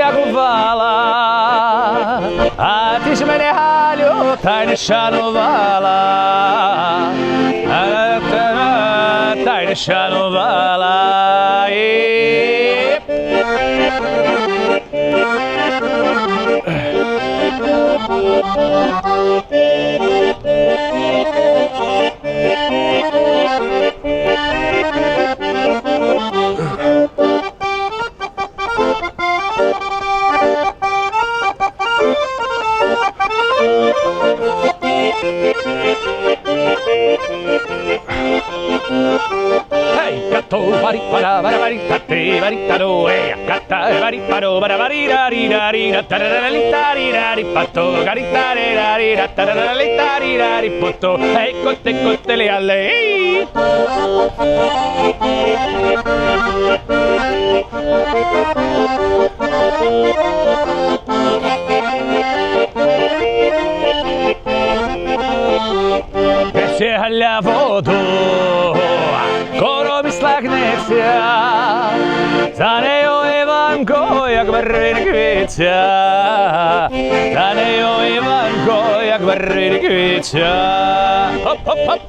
реагувала, а ти ж мене, Галю, та й не шанувала, та й не шанувала. Hey, gato, bari, para, bari, tate, bari, taro, gata, bari, paro, bari, dari, dari, tararali, dari, pato, gari, tararali, tararali, dari, poto, cotte, le alle. Ще галя воду, коромісла гнеться, за нею Іванко, як верениця, за нею Іванко, як верениця. Хоп-хоп-хоп.